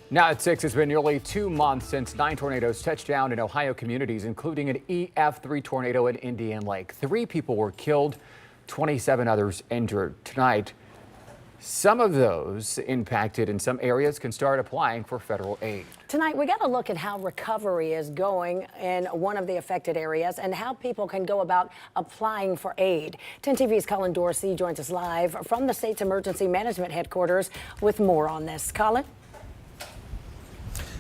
Now at 6, it's been nearly 2 months since 9 tornadoes touched down in Ohio communities, including an EF3 tornado in Indian Lake. 3 people were killed, 27 others injured. Tonight, some of those impacted in some areas can start applying for federal aid. Tonight, we got to look at how recovery is going in one of the affected areas and how people can go about applying for aid. 10 TV's Colin Dorsey joins us live from the state's emergency management headquarters with more on this. Colin?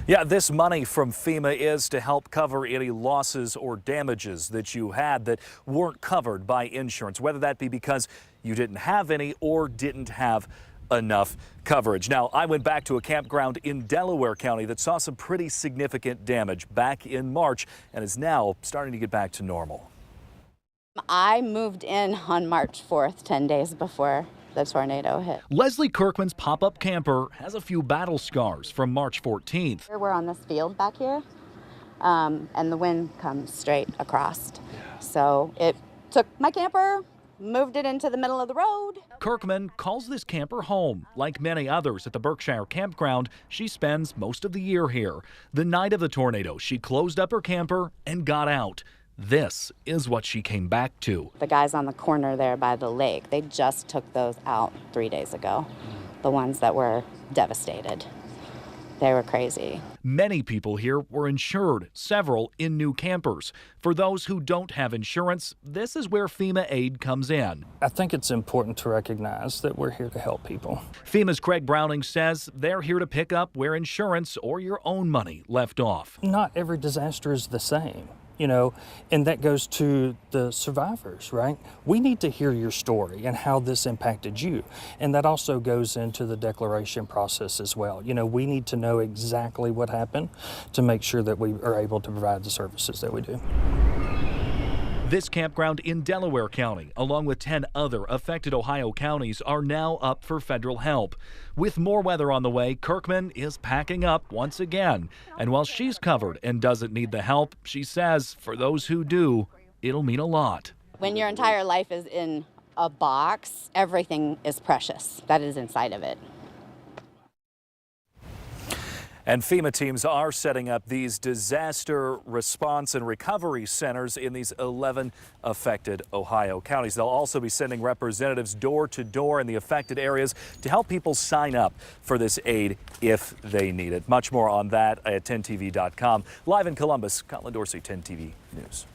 Yeah, this money from FEMA is to help cover any losses or damages that you had that weren't covered by insurance, whether that be because you didn't have any or didn't have enough coverage. Now, I went back to a campground in Delaware County that saw some pretty significant damage back in March and is now starting to get back to normal. I moved in on March 4th, 10 days before the tornado hit. Leslie Kirkman's pop-up camper has a few battle scars from March 14th. We're on this field back here, and the wind comes straight across. So it took my camper, moved it into the middle of the road. Kirkman calls this camper home. Like many others at the Berkshire campground, she spends most of the year here. The night of the tornado, she closed up her camper and got out. This is what she came back to. The guys on the corner there by the lake, they just took those out 3 days ago. The ones that were devastated. They were crazy. Many people here were insured, several in new campers. For those who don't have insurance, this is where FEMA aid comes in. I think it's important to recognize that we're here to help people. FEMA's Craig Browning says they're here to pick up where insurance or your own money left off. Not every disaster is the same. And that goes to the survivors, right? We need to hear your story and how this impacted you. And that also goes into the declaration process as well. We need to know exactly what happened to make sure that we are able to provide the services that we do. This campground in Delaware County, along with 10 other affected Ohio counties, are now up for federal help. With more weather on the way, Kirkman is packing up once again. And while she's covered and doesn't need the help, she says for those who do, it'll mean a lot. When your entire life is in a box, everything is precious that is inside of it. And FEMA teams are setting up these disaster response and recovery centers in these 11 affected Ohio counties. They'll also be sending representatives door to door in the affected areas to help people sign up for this aid if they need it. Much more on that at 10tv.com. Live in Columbus, Colin Dorsey, 10 TV News.